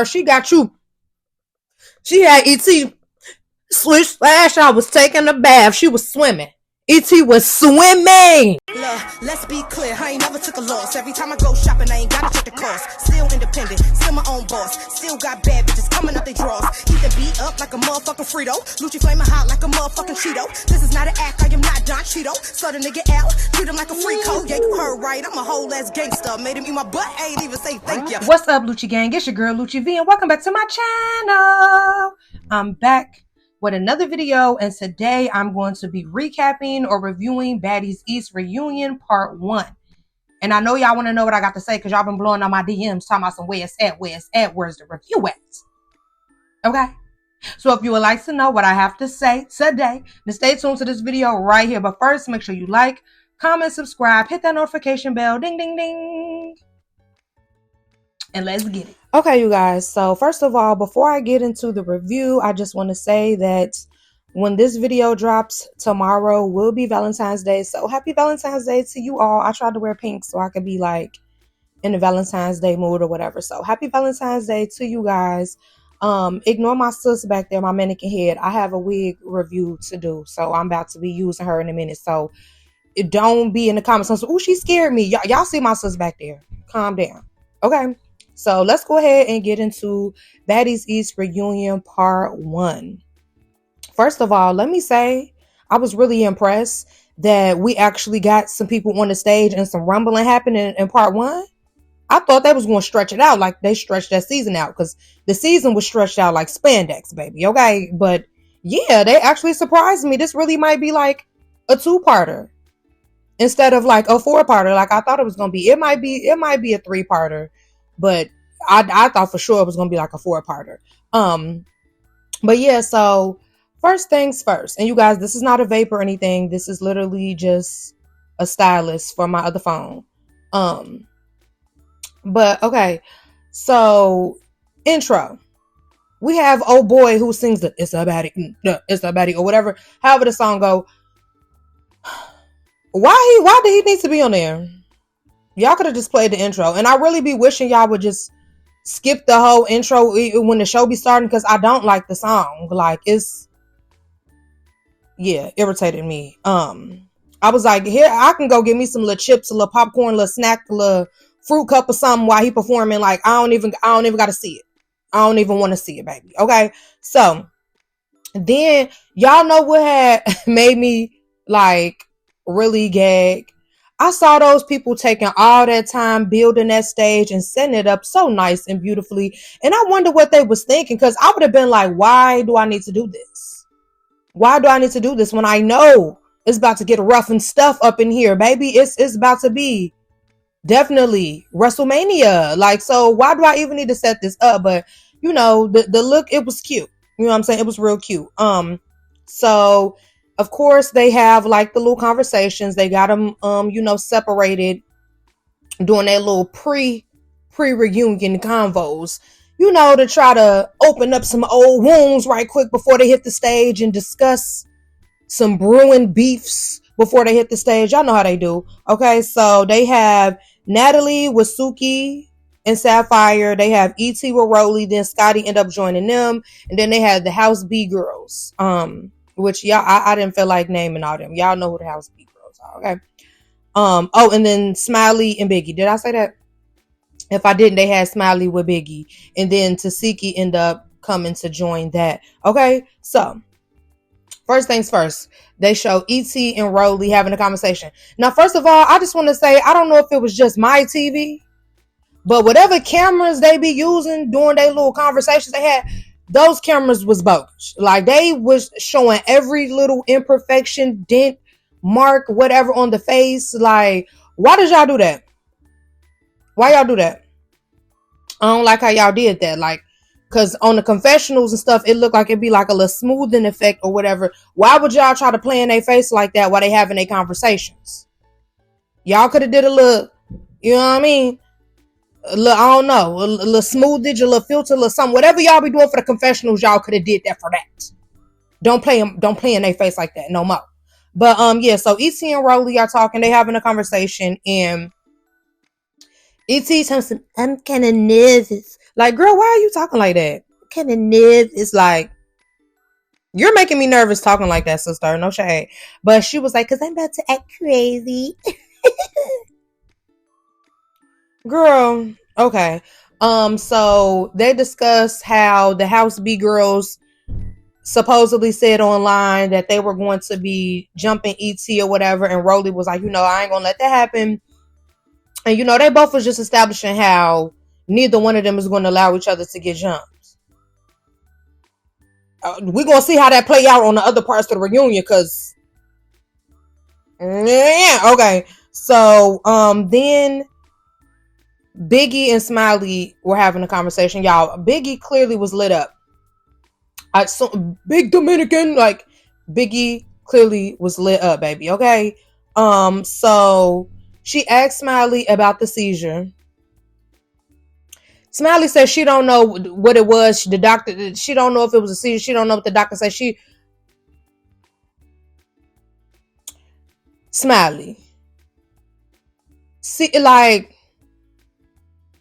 She got you. She had E.T. Swish splash. I was taking a bath. She was swimming. E.T. was swimming. Look, let's be clear, I ain't never took a loss. Every time I go shopping, I ain't gotta check the cost. Still independent, still my own boss. Still got bad bitches coming up they draws. Keep the beat up like a motherfucking Frito. Lucci flaming hot like a motherfucking Cheeto. This is not an act, I am not Don Cheeto. Saw the nigga out, treat him like a free code. Yeah, you heard right, I'm a whole ass gangster. Made him eat my butt, I ain't even say thank you. What's up, Lucci gang? It's your girl, Lucci V, and welcome back to my channel. I'm back with another video, and today I'm going to be recapping or reviewing Baddies East Reunion Part 1. And I know y'all want to know what I got to say because y'all been blowing on my DMs talking about some where's the review at. Okay? So if you would like to know what I have to say today, then stay tuned to this video right here. But first, make sure you like, comment, subscribe, hit that notification bell, ding, ding, ding. And let's get it. Okay, you guys. So first of all, before I get into the review, I just want to say that when this video drops tomorrow will be Valentine's Day. So happy Valentine's Day to you all. I tried to wear pink so I could be like in the Valentine's Day mood or whatever. So happy Valentine's Day to you guys. Ignore my sis back there, my mannequin head. I have a wig review to do. So I'm about to be using her in a minute. So don't be in the comments. Oh, she scared me. Y'all see my sis back there. Calm down. Okay. So let's go ahead and get into Baddies East Reunion Part 1. First of all, let me say I was really impressed that we actually got some people on the stage and some rumbling happening in Part 1. I thought they was going to stretch it out like they stretched that season out because the season was stretched out like spandex, baby. Okay, but yeah, they actually surprised me. This really might be like a 2-parter instead of like a 4-parter like I thought it was going to be. It might be a 3-parter. But I thought for sure it was going to be like a 4-parter. But yeah, so first things first. And you guys, this is not a vape or anything. This is literally just a stylus for my other phone. But okay. So intro. We have old boy who sings the it's a baddie or whatever. However the song go. Why did he need to be on there? Y'all could have just played the intro. And I really be wishing y'all would just skip the whole intro when the show be starting because I don't like the song. Like, it's, yeah, irritated me. I was like, here, I can go get me some little chips, a little popcorn, a little snack, a little fruit cup or something while he performing. Like, I don't even got to see it. I don't even want to see it, baby. Okay? So, then, y'all know what had made me, like, really gag? I saw those people taking all that time building that stage and setting it up so nice and beautifully. And I wonder what they was thinking because I would have been like, why do I need to do this? Why do I need to do this when I know it's about to get rough and stuff up in here, baby? It's about to be definitely WrestleMania. Like, so why do I even need to set this up? But, you know, the look, it was cute. You know what I'm saying? It was real cute. So of course, they have like the little conversations. They got them, you know, separated, doing their little pre-reunion convos, you know, to try to open up some old wounds right quick before they hit the stage and discuss some brewing beefs before they hit the stage. Y'all know how they do. Okay, so they have Natalie with Suki and Sapphire. They have E.T. with Rolly. Then Scotty end up joining them, and then they have the House B girls. Which y'all, I didn't feel like naming all them. Y'all know who the House B girls are, okay? Oh, and then Smiley and Biggie. Did I say that? If I didn't, they had Smiley with Biggie. And then Teki end up coming to join that. Okay? So, first things first. They show E.T. and Rolly having a conversation. Now, first of all, I just want to say, I don't know if it was just my TV, but whatever cameras they be using during their little conversations they had, those cameras was bogus. Like, they was showing every little imperfection, dent, mark, whatever on the face. Like, why did y'all do that? Why y'all do that? I don't like how y'all did that. Like, because on the confessionals and stuff, it looked like it'd be like a little smoothing effect or whatever. Why would y'all try to play in their face like that while they having their conversations? Y'all could have did a little, you know what I mean? A little, I don't know, a little smoothage, a little filter, a little something. Whatever y'all be doing for the confessionals, y'all could have did that for that. Don't play in their face like that no more. But yeah, so E.T. and Rolly are talking. They having a conversation, and E.T. tells him, "I'm kind of nervous Like, girl, why are you talking like that? Kind of nerve. It's like, you're making me nervous talking like that, sister. No shade. But she was like, because I'm about to act crazy. Girl, okay. So they discussed how the House B girls supposedly said online that they were going to be jumping ET or whatever, and Rolly was like, I ain't gonna let that happen. And they both was just establishing how neither one of them is going to allow each other to get jumped. We're gonna see how that play out on the other parts of the reunion, because okay. So then Biggie and Smiley were having a conversation. Y'all, Biggie clearly was lit up. Big Dominican, like Biggie clearly was lit up, baby. Okay. So she asked Smiley about the seizure. Smiley said she don't know what it was. The doctor, she don't know if it was a seizure. She don't know what the doctor said. Smiley. See, like,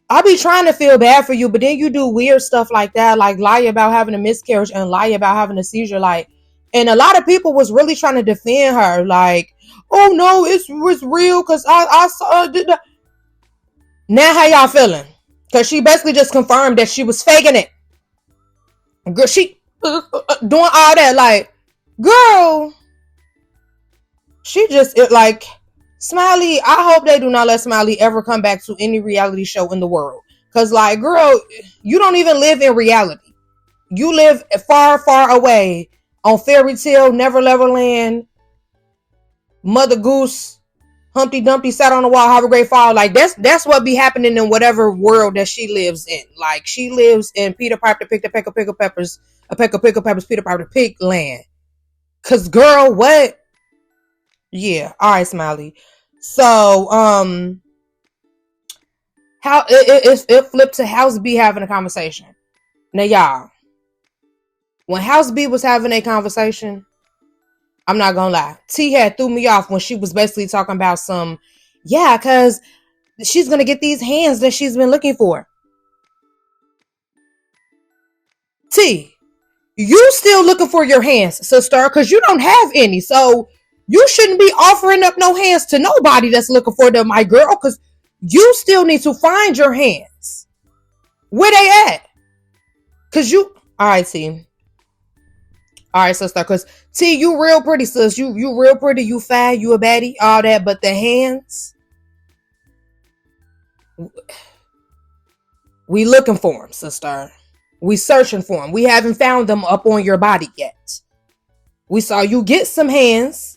I be trying to feel bad for you, but then you do weird stuff like that, like lie about having a miscarriage and lie about having a seizure, like, and a lot of people was really trying to defend her, like, oh no, it was real, because I saw it. Now how y'all feeling? Because she basically just confirmed that she was faking it. Girl, she doing all that, like, girl, she just, like, Smiley, I hope they do not let Smiley ever come back to any reality show in the world. Because, like, girl, you don't even live in reality. You live far, far away on Fairy Tale, Never Land, Mother Goose, Humpty Dumpty sat on the wall, have a great fall. Like, that's what be happening in whatever world that she lives in. Like, she lives in Peter Piper picked a peck of pickle peppers, Peter Piper pig land. Because, girl, what? Yeah, all right, Smiley. So, how it flipped to House B having a conversation. Now, y'all, when House B was having a conversation, I'm not gonna lie, T had threw me off when she was basically talking about because she's gonna get these hands that she's been looking for. T, you still looking for your hands, sister, because you don't have any, so you shouldn't be offering up no hands to nobody that's looking for them, my girl, because you still need to find your hands. Where they at? Because you... Alright, T. Alright, sister, because T, you real pretty, sis. You real pretty, you fine, you a baddie, all that, but the hands... We looking for them, sister. We searching for them. We haven't found them up on your body yet. We saw you get some hands,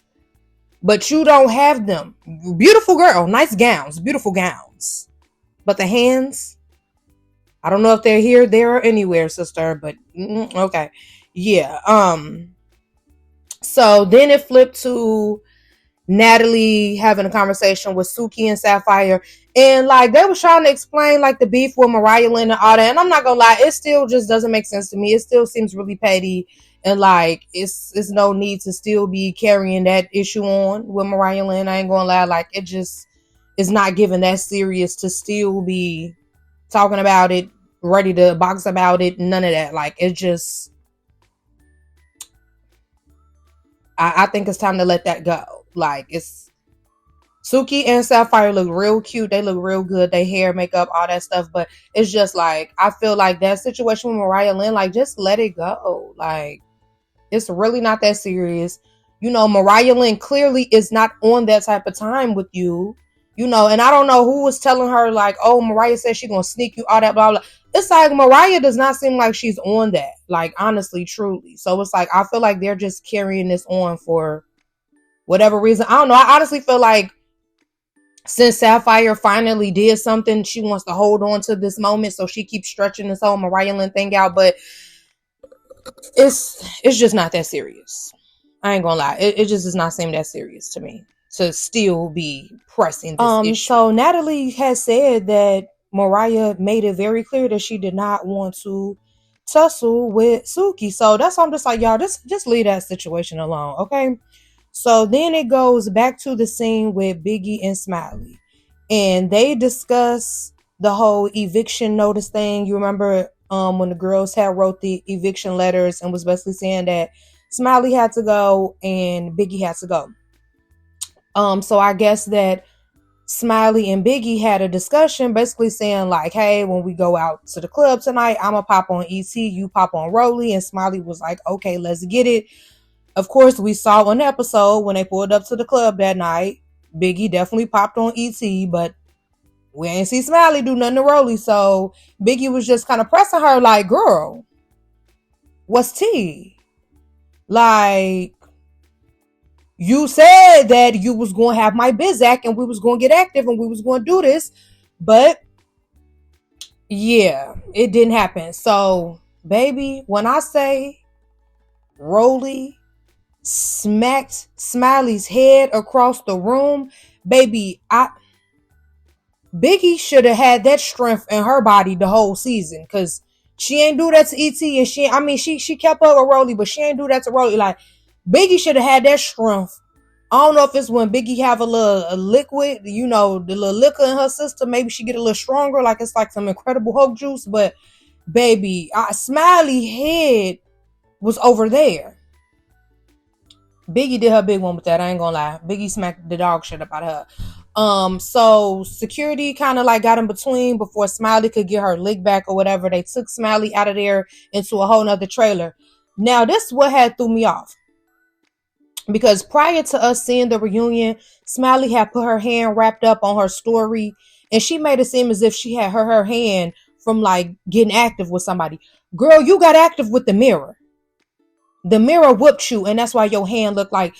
but you don't have them. Beautiful girl, nice gowns, beautiful gowns. But the hands, I don't know if they're here, there, or anywhere, sister, but okay. Yeah. So then it flipped to Natalie having a conversation with Suki and Sapphire. And like they was trying to explain like the beef with Mariah Lynn and all that. And I'm not gonna lie, it still just doesn't make sense to me. It still seems really petty. And like it's no need to still be carrying that issue on with Mariah Lynn. I ain't gonna lie, like it just is not given that serious to still be talking about it, ready to box about it, none of that. Like it just I think it's time to let that go. Like it's Suki and Sapphire look real cute. They look real good. They hair, makeup, all that stuff. But it's just like I feel like that situation with Mariah Lynn, like just let it go. Like it's really not that serious. You know, Mariah Lynn clearly is not on that type of time with you. You know, and I don't know who was telling her like, oh, Mariah said she's gonna sneak you, all that blah blah. It's like Mariah does not seem like she's on that. Like honestly, truly. So it's like I feel like they're just carrying this on for whatever reason. I don't know. I honestly feel like since Sapphire finally did something, she wants to hold on to this moment, so she keeps stretching this whole Mariah Lynn thing out. But it's just not that serious. I ain't gonna lie. It just does not seem that serious to me to still be pressing this issue. So Natalie has said that Mariah made it very clear that she did not want to tussle with Suki. So that's why I'm just like, y'all, just leave that situation alone, okay? So then it goes back to the scene with Biggie and Smiley. And they discuss the whole eviction notice thing. You remember when the girls had wrote the eviction letters and was basically saying that Smiley had to go and Biggie had to go. So I guess that Smiley and Biggie had a discussion basically saying like, hey, when we go out to the club tonight, I'm gonna pop on ET, you pop on Rolly. And Smiley was like, okay, let's get it. Of course, we saw on the episode when they pulled up to the club that night, Biggie definitely popped on ET, but we ain't see Smiley do nothing to Rolly. So Biggie was just kind of pressing her like, girl, what's tea? Like, you said that you was going to have my Bizac and we was going to get active and we was going to do this. But yeah, it didn't happen. So, baby, when I say Rolly smacked Smiley's head across the room, baby, Biggie should have had that strength in her body the whole season, because she ain't do that to ET, and she kept up with Rolly, but she ain't do that to Rolly. Like, Biggie should have had that strength. I don't know if it's when Biggie have a liquid, you know, the little liquor in her system, maybe she get a little stronger, like it's like some Incredible Hulk juice. But baby, Smiley head was over there. Biggie did her big one with that, I ain't gonna lie. Biggie smacked the dog shit about her. So security kind of like got in between before Smiley could get her lick back or whatever. They took Smiley out of there into a whole nother trailer. Now, this is what had threw me off. Because prior to us seeing the reunion, Smiley had put her hand wrapped up on her story, and she made it seem as if she had her hand from like getting active with somebody. Girl, you got active with the mirror. The mirror whooped you, and that's why your hand looked like.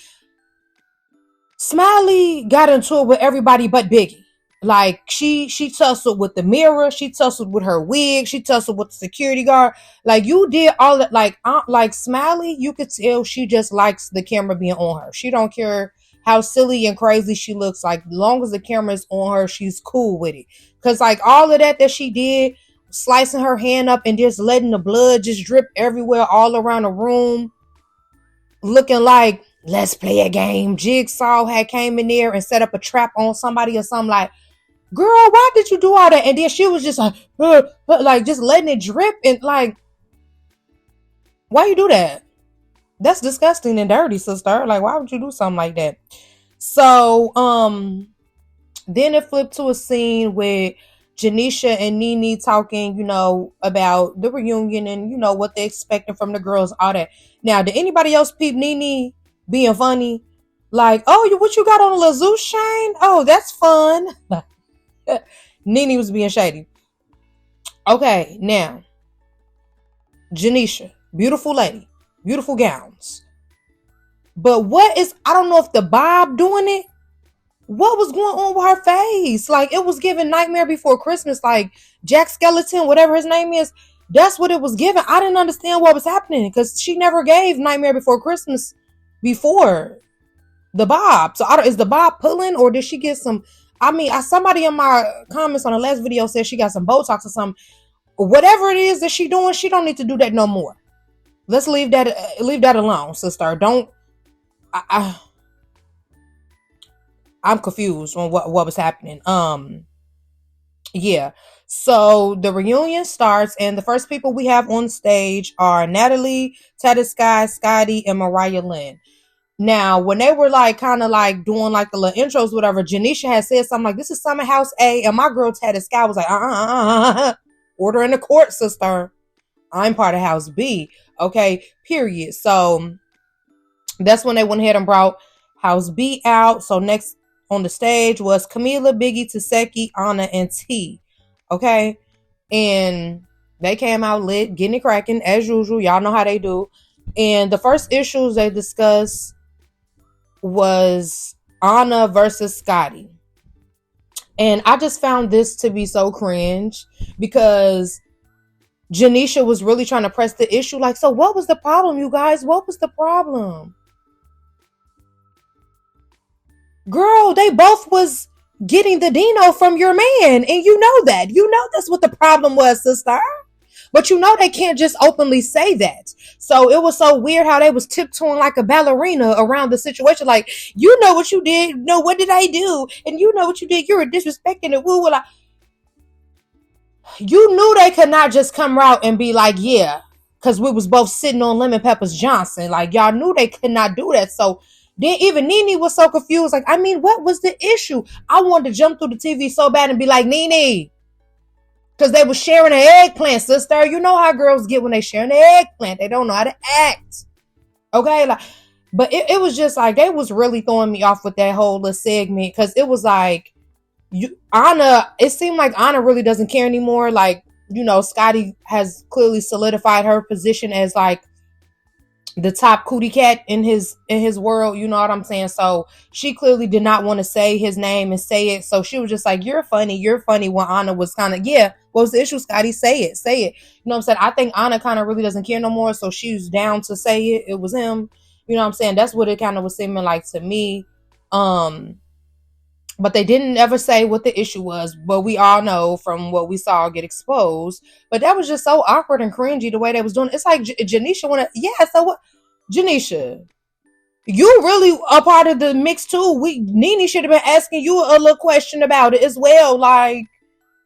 Smiley got into it with everybody but Biggie. Like, she tussled with the mirror, she tussled with her wig, she tussled with the security guard. Like, you did all that. Like Smiley, you could tell she just likes the camera being on her. She don't care how silly and crazy she looks. Like, as long as the camera is on her, she's cool with it. Because, like, all of that she did, slicing her hand up and just letting the blood just drip everywhere all around the room, looking like, let's play a game. Jigsaw had came in there and set up a trap on somebody or something. Like, girl, why did you do all that? And then she was just like just letting it drip. And like, why you do that? That's disgusting and dirty, sister. Like, why would you do something like that? So then it flipped to a scene with Janisha and Nene talking, you know, about the reunion and, you know, what they expecting from the girls, all that. Now, did anybody else peep Nene being funny? Like, oh, what you got on a little Zeus chain? Oh, that's fun. Nene was being shady. Okay, now, Janisha, beautiful lady, beautiful gowns. But I don't know if the bob doing it, what was going on with her face? Like, it was giving Nightmare Before Christmas, like Jack Skeleton, whatever his name is. That's what it was giving. I didn't understand what was happening because she never gave Nightmare Before Christmas before the bob. So is the bob pulling, or did she get some? I mean, somebody in my comments on the last video said she got some Botox or something. Whatever it is that she doing, she don't need to do that no more. Let's leave that alone, sister. Don't. I'm confused on what was happening. Yeah. So the reunion starts, and the first people we have on stage are Natalie, Teddy Sky, Scotty, and Mariah Lynn. Now, when they were like kind of like doing like the little intros, whatever, Janisha had said something like, "This is Summer House A," and my girl Teddy Sky was like, order in the court, sister. I'm part of House B. Okay, period. So that's when they went ahead and brought House B out. So next on the stage was Camila, Biggie, Teki, Anna, and T. Okay, and they came out lit, getting it cracking as usual. Y'all know how they do. And the first issues they discussed was Anna versus Scotty. And I just found this to be so cringe because Janisha was really trying to press the issue. Like, so what was the problem, you guys? What was the problem? Girl, they both was getting the Dino from your man. And you know that. You know that's what the problem was, sister. But you know they can't just openly say that. So it was so weird how they was tiptoeing like a ballerina around the situation. Like, you know what you did. No, what did I do? And you know what you did. You're disrespecting it. Woo, like, You knew they could not just come out and be like, yeah, because we was both sitting on Lemon Peppers Johnson. Like, y'all knew they could not do that. So then even Nene was so confused. Like, I mean, what was the issue? I wanted to jump through the TV so bad and be like, Nene, because they were sharing an eggplant, sister. You know how girls get when they share an eggplant. They don't know how to act. Okay? Like, but it was just like, they was really throwing me off with that whole little segment, because it was like, Anna, it seemed like Anna really doesn't care anymore. Like, Scotty has clearly solidified her position as like the top cootie cat in his world, you know what I'm saying? So she clearly did not want to say his name and say it. So she was just like, you're funny. When Anna was kind of, yeah, what was the issue, Scotty? Say it. You know what I'm saying? I think Anna kind of really doesn't care no more. So she was down to say it. It was him. You know what I'm saying? That's what it kind of was seeming like to me. But they didn't ever say what the issue was. But we all know from what we saw get exposed. But that was just so awkward and cringy the way they was doing it. It's like Janisha wanna, yeah, so what? Janisha, you really a part of the mix too. Nene should have been asking you a little question about it as well. Like,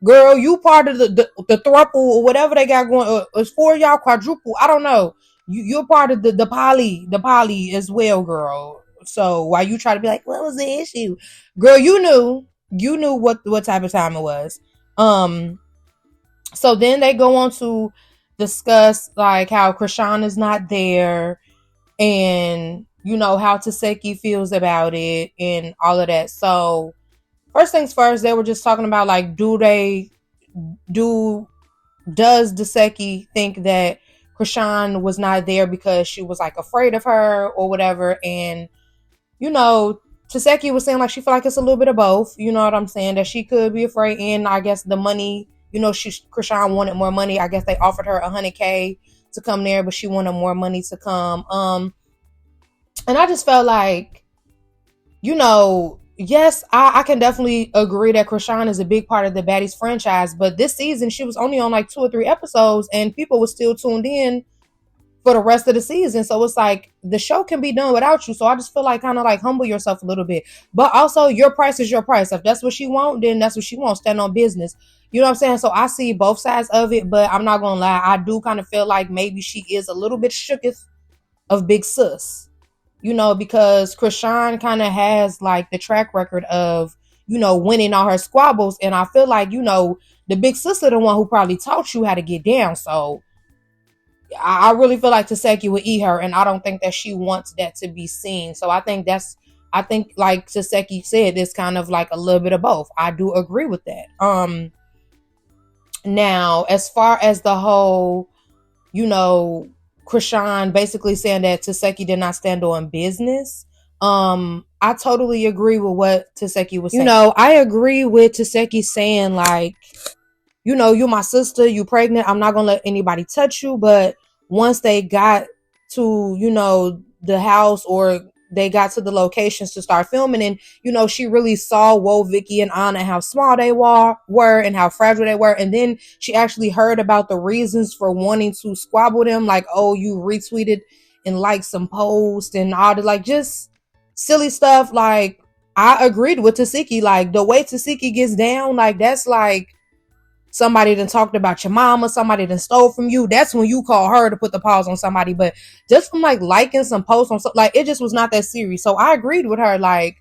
girl, you part of the thruple or whatever they got going. It's for y'all quadruple. I don't know. You're part of the poly as well, girl. So why you try to be like, what was the issue, girl? You knew what type of time it was. So then they go on to discuss like how Chrisean is not there, and how Teki feels about it and all of that. So first things first, they were just talking about like, does Teki think that Chrisean was not there because she was like afraid of her or whatever? And Teki was saying like she feel like it's a little bit of both. You know what I'm saying? That she could be afraid, and I guess the money. Chrisean wanted more money. I guess they offered her $100K to come there, but she wanted more money to come. And I just felt like, yes, I can definitely agree that Chrisean is a big part of the Baddies franchise, but this season she was only on like 2 or 3 episodes, and people were still tuned in for the rest of the season. So it's like the show can be done without you. So I just feel like kind of like humble yourself a little bit. But also, your price is your price. If that's what she wants, then that's what she wants. Stand on business. You know what I'm saying? So I see both sides of it, but I'm not gonna lie. I do kind of feel like maybe she is a little bit shooketh of Big Sis. Because Chrisean kind of has like the track record of, winning all her squabbles. And I feel like, the Big Sister, the one who probably taught you how to get down. So I really feel like Teki would eat her, and I don't think that she wants that to be seen. So I think like Teki said, it's kind of like a little bit of both. I do agree with that. Now, as far as the whole, Chrisean basically saying that Teki did not stand on business. I totally agree with what Teki was saying. I agree with Teki saying like, you're my sister, you pregnant, I'm not gonna let anybody touch you. But once they got to, the house, or they got to the locations to start filming, and she really saw Vicky and Anna, how small they were and how fragile they were. And then she actually heard about the reasons for wanting to squabble them, like, oh, you retweeted and liked some posts and all the like just silly stuff. Like, I agreed with Teki. Like, the way Teki gets down, like, that's like somebody done talked about your mama, somebody done stole from you. That's when you call her to put the pause on somebody. But just from like liking some posts on like, it just was not that serious. So I agreed with her. Like,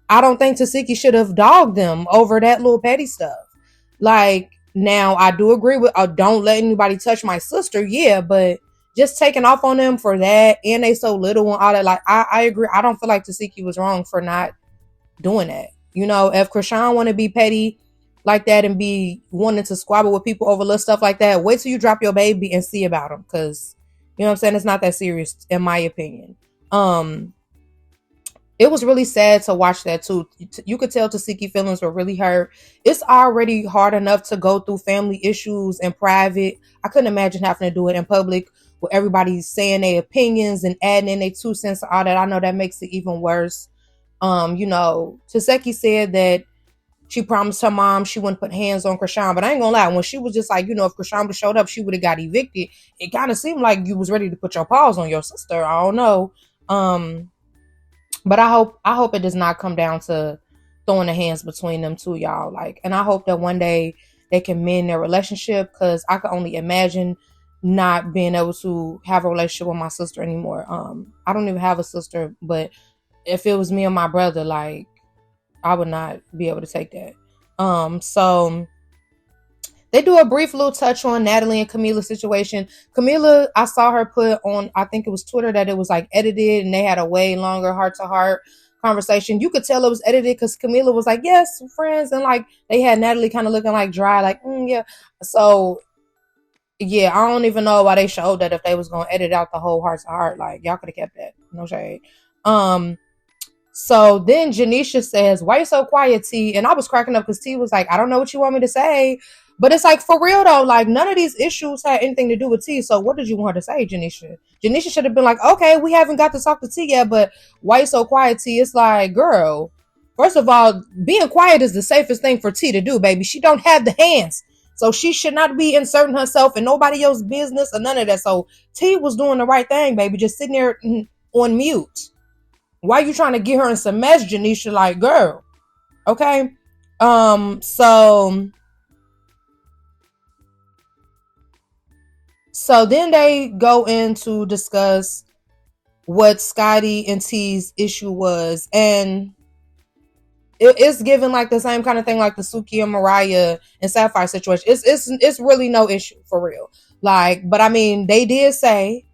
I don't think Teki should have dogged them over that little petty stuff. Like, now I do agree with don't let anybody touch my sister. Yeah, but just taking off on them for that, and they so little and all that. Like, I agree. I don't feel like Teki was wrong for not doing that. If Chrisean want to be petty like that and be wanting to squabble with people over little stuff like that, wait till you drop your baby and see about them, because what I'm saying, it's not that serious in my opinion. It was really sad to watch that too. You could tell Teki feelings were really hurt. It's already hard enough to go through family issues in private. I couldn't imagine having to do it in public with everybody saying their opinions and adding in their 2 cents and all that. I know that makes it even worse. Teki said that she promised her mom she wouldn't put hands on Chrisean. But I ain't gonna lie, when she was just like, if Chrisean would have showed up, she would have got evicted. It kind of seemed like you was ready to put your paws on your sister. I don't know. But I hope it does not come down to throwing the hands between them two, y'all. Like, and I hope that one day they can mend their relationship, because I could only imagine not being able to have a relationship with my sister anymore. I don't even have a sister, but if it was me and my brother, like, I would not be able to take that. So they do a brief little touch on Natalie and Camila's situation. Camila, I saw her put on, I think it was Twitter, that it was like edited and they had a way longer heart-to-heart conversation. You could tell it was edited because Camila was like, yes, friends. And like they had Natalie kind of looking like dry, like, yeah. So yeah, I don't even know why they showed that if they was going to edit out the whole heart-to-heart. Like, y'all could have kept that. No shade. So then Janisha says, why you so quiet, T? And I was cracking up because T was like, I don't know what you want me to say. But it's like, for real though, like none of these issues had anything to do with T. So what did you want her to say, Janisha? Janisha should have been like, okay, we haven't got to talk to T yet, but why you so quiet, T? It's like, girl, first of all, being quiet is the safest thing for T to do, baby. She don't have the hands. So she should not be inserting herself in nobody else's business or none of that. So T was doing the right thing, baby, just sitting there on mute. Why you trying to get her in some mess, Janisha? Like, girl. Okay. So then they go in to discuss what Scotty and T's issue was. And it's given like the same kind of thing like the Suki and Mariah and Sapphire situation. It's really no issue for real. Like, but I mean, they did say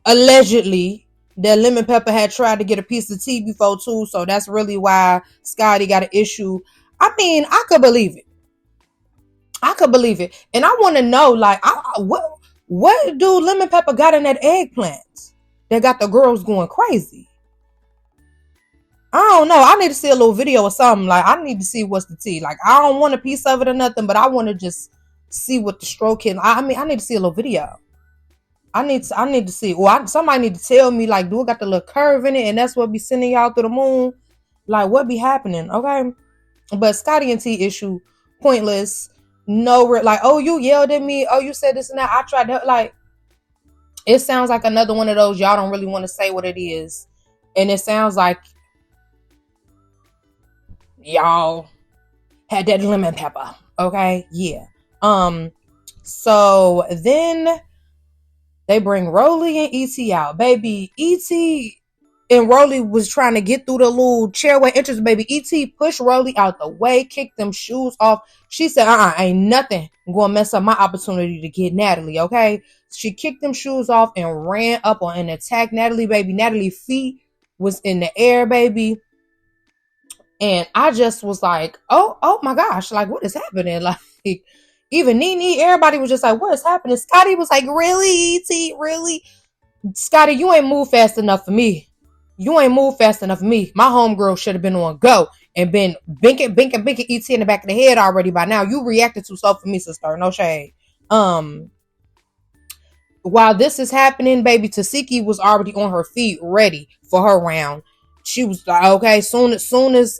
allegedly that Lemon Pepper had tried to get a piece of tea before too, so that's really why Scotty got an issue. I mean, I could believe it. And I want to know, like, what do Lemon Pepper got in that eggplant that got the girls going crazy? I don't know. I need to see a little video or something. Like, I need to see what's the tea. Like, I don't want a piece of it or nothing, but I want to just see what the stroke is. I mean, I need to see a little video. I need to see. Well, somebody need to tell me, like, do it got the little curve in it, and that's what be sending y'all through the moon? Like, what be happening? Okay, but Scotty and T issue pointless. No, like, oh, you yelled at me. Oh, you said this and that. I tried to, like. It sounds like another one of those y'all don't really want to say what it is, and it sounds like y'all had that lemon pepper. Okay, yeah. So then they bring Rolly and E.T. out. Baby, E.T. and Rolly was trying to get through the little chairway entrance. Baby, E.T. pushed Rolly out the way, kicked them shoes off. She said, ain't nothing going to mess up my opportunity to get Natalie, okay? She kicked them shoes off and ran up on and attacked Natalie, baby. Natalie's feet was in the air, baby. And I just was like, oh my gosh, like, what is happening? Like, even Nene, everybody was just like, what is happening? Scotty was like, really, E.T., really? Scotty, you ain't moved fast enough for me. My homegirl should have been on go and been binking E.T. in the back of the head already by now. You reacted too slow for me, sister. No shade. While this is happening, baby, Tasiki was already on her feet, ready for her round. She was like, okay, soon as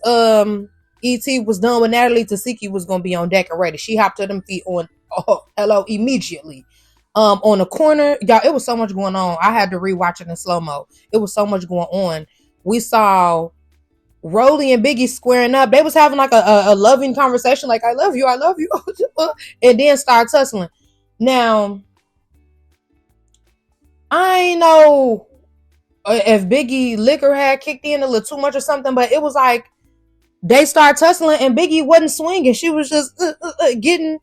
E.T. was done with Natalie, Tasiki was gonna be on deck and ready. She hopped to them feet on immediately. On the corner, y'all, it was so much going on. I had to rewatch it in slow-mo. It was so much going on. We saw Rolly and Biggie squaring up. They was having like a loving conversation, like, I love you. And then start tussling. Now, I know if Biggie liquor had kicked in a little too much or something, but it was like they started tussling and Biggie wasn't swinging. She was just getting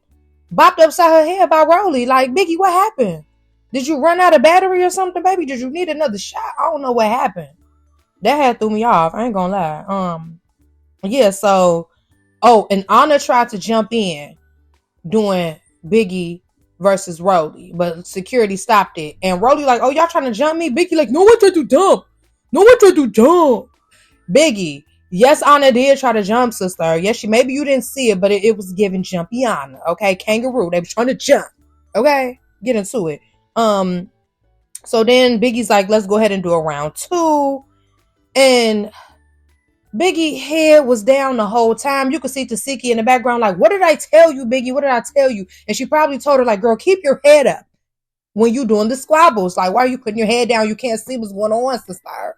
bopped upside her head by Rolly. Like, Biggie, what happened? Did you run out of battery or something, baby? Did you need another shot? I don't know what happened. That had threw me off. I ain't gonna lie. Yeah, so, and Anna tried to jump in doing Biggie versus Rolly, but security stopped it. And Rolly like, oh, y'all trying to jump me? Biggie like, no one tried to jump. Biggie, yes, Anna did try to jump, sister. Yes, maybe you didn't see it, but it was giving jumpy Anna. Okay, kangaroo. They were trying to jump. Okay, get into it. So then Biggie's like, let's go ahead and do a round 2. And Biggie head was down the whole time. You could see Tasiki in the background like, what did I tell you, Biggie? What did I tell you? And she probably told her like, girl, keep your head up when you doing the squabbles. Like, why are you putting your head down? You can't see what's going on, sister.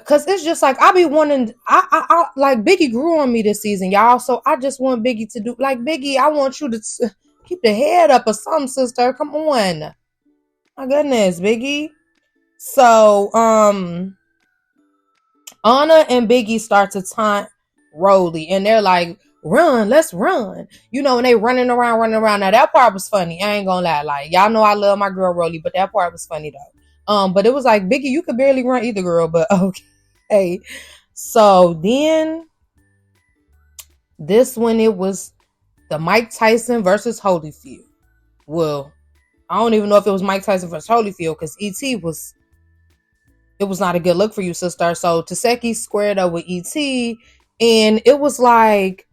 Cause it's just like I be wanting, I like Biggie grew on me this season, y'all. So I just want Biggie to do like Biggie. I want you to keep the head up or something, sister. Come on, my goodness, Biggie. So Anna and Biggie start to taunt Rolly, and they're like, "Run, let's run!" You know, and they running around. Now that part was funny. I ain't gonna lie, like y'all know I love my girl Rolly, but that part was funny though. But it was like Biggie, you could barely run either, girl. But okay. So then this one, it was the Mike Tyson versus Holyfield. Well, I don't even know if it was Mike Tyson versus Holyfield because it was not a good look for you, sister. So Teki squared up with ET, and it was like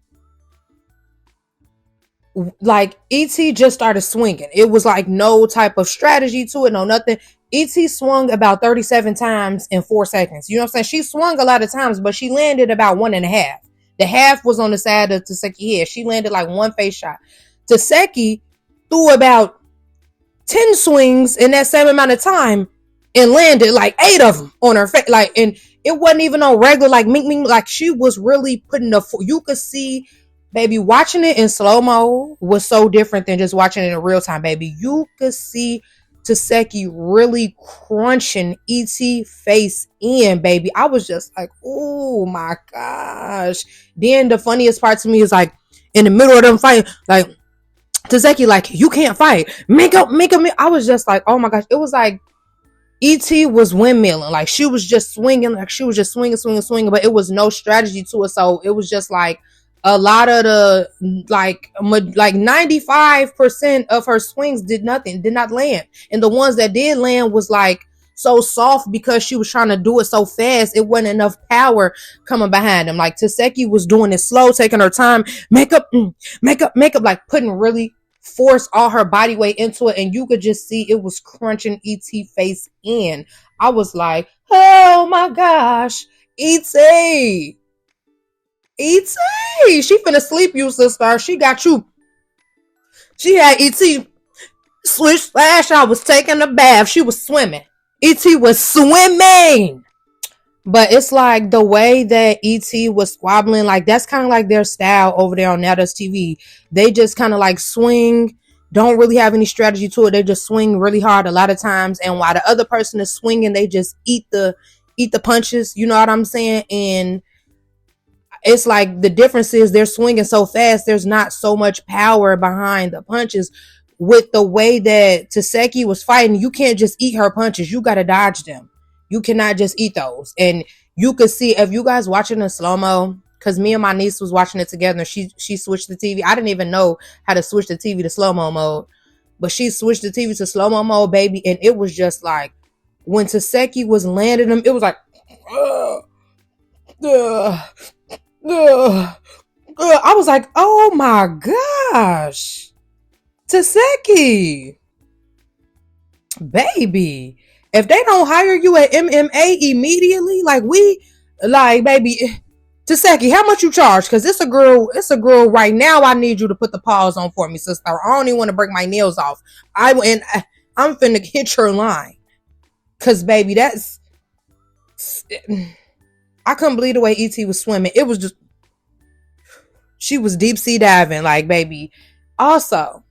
ET just started swinging. It was like no type of strategy to it, no nothing. ET swung about 37 times in 4 seconds. You know what I'm saying? She swung a lot of times, but she landed about 1.5. The half was on the side of Teki head. She landed like one face shot. Teki threw about 10 swings in that same amount of time and landed like 8 of them on her face. Like, and it wasn't even on regular, like mink mink. Like she was really putting you could see, baby, watching it in slow-mo was so different than just watching it in real time, baby. You could see Teki really crunching ET face in, baby. I was just like, oh my gosh. Then the funniest part to me is like in the middle of them fighting, like Teki, like, you can't fight. Make up. I was just like, oh my gosh. It was like E.T. was windmilling. Like, she was just swinging. Like, she was just swinging. But it was no strategy to it. So, it was just like a lot of the, like 95% of her swings did not land. And the ones that did land was like so soft because she was trying to do it so fast. It wasn't enough power coming behind them. Like, Teki was doing it slow, taking her time. Makeup, like putting really force all her body weight into it, and you could just see it was crunching ET face in. I was like, oh my gosh, ET, she finna sleep you, sister. She got you. She had ET swish splash. I was taking a bath. She was swimming. ET was swimming. But it's like the way that ET was squabbling, like that's kind of like their style over there on Now That's TV. They just kind of like swing, don't really have any strategy to it. They just swing really hard a lot of times, and while the other person is swinging, they just eat the punches. You know what I'm saying? And it's like the difference is they're swinging so fast. There's not so much power behind the punches. With the way that Teki was fighting, you can't just eat her punches. You got to dodge them. You cannot just eat those. And you could see, if you guys watching in slow-mo, because me and my niece was watching it together, and she switched the TV. I didn't even know how to switch the TV to slow-mo mode. But she switched the TV to slow-mo mode, baby. And it was just like, when Teki was landing them, it was like, I was like, oh my gosh. Teki. Baby. If they don't hire you at MMA immediately, baby, Teki, how much you charge? Because it's a girl right now. I need you to put the pause on for me, sister. I don't even want to break my nails off. I'm finna hit your line. Because, baby, I couldn't believe the way E.T. was swimming. It was just, she was deep sea diving, like, baby. Also,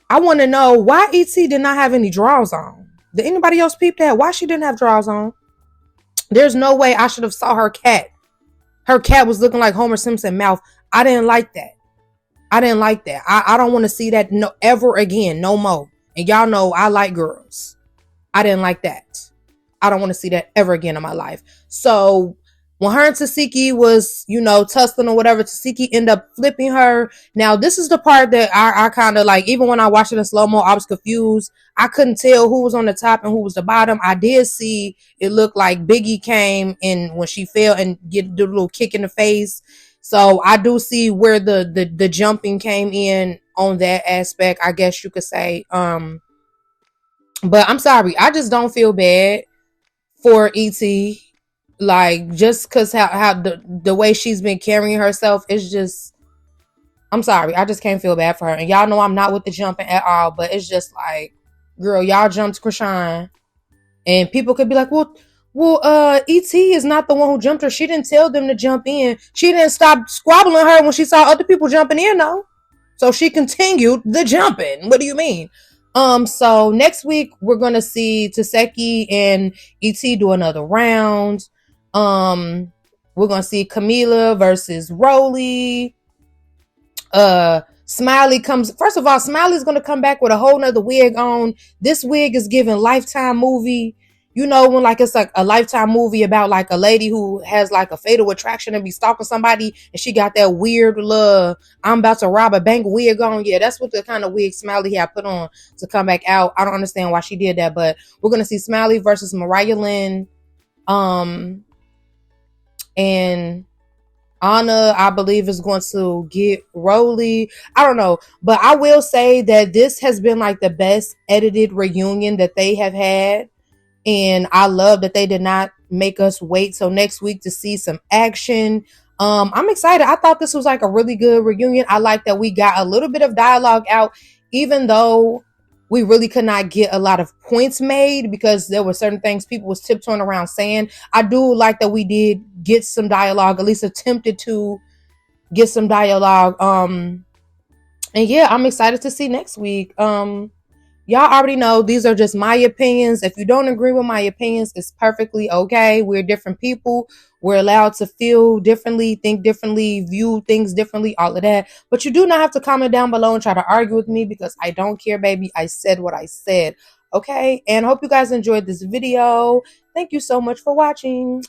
I want to know why E.T. did not have any drawers on. Did anybody else peep that? Why she didn't have drawers on? There's no way I should have saw her cat. Her cat was looking like Homer Simpson mouth. I didn't like that. I don't want to see that ever again. No more. And y'all know I like girls. I didn't like that. I don't want to see that ever again in my life. So when her and Teki was, tussling or whatever, Teki ended up flipping her. Now, this is the part that I kind of like, even when I watched it in slow-mo, I was confused. I couldn't tell who was on the top and who was the bottom. I did see it looked like Biggie came in when she fell and get the little kick in the face. So I do see where the jumping came in on that aspect, I guess you could say. But I'm sorry. I just don't feel bad for E.T. Like, just because how the way she's been carrying herself is just, I'm sorry. I just can't feel bad for her. And y'all know I'm not with the jumping at all, but it's just like, girl, y'all jumped Chrisean. And people could be like, well, Well, E.T. is not the one who jumped her. She didn't tell them to jump in. She didn't stop squabbling her when she saw other people jumping in, though. So she continued the jumping. What do you mean? So next week we're gonna see Teki and E.T. do another round. We're gonna see Camila versus Rolly. Smiley comes. First of all, Smiley's gonna come back with a whole nother wig on. This wig is giving Lifetime movie. You know, when like it's like a Lifetime movie about like a lady who has like a fatal attraction and be stalking somebody, and she got that weird little I'm about to rob a bank wig on. Yeah, that's what the kind of wig Smiley had put on to come back out. I don't understand why she did that, but we're gonna see Smiley versus Mariah Lynn, and Anna, I believe, is going to get Rolly. I don't know. But I will say that this has been like the best edited reunion that they have had. And I love that they did not make us wait till next week to see some action. I'm excited. I thought this was like a really good reunion. I like that we got a little bit of dialogue out, even though we really could not get a lot of points made because there were certain things people was tiptoeing around saying. I do like that we did get some dialogue, at least attempted to get some dialogue. And yeah, I'm excited to see next week. Y'all already know these are just my opinions. If you don't agree with my opinions, it's perfectly okay. We're different people. We're allowed to feel differently, think differently, view things differently, all of that. But you do not have to comment down below and try to argue with me because I don't care, baby. I said what I said. Okay? And I hope you guys enjoyed this video. Thank you so much for watching.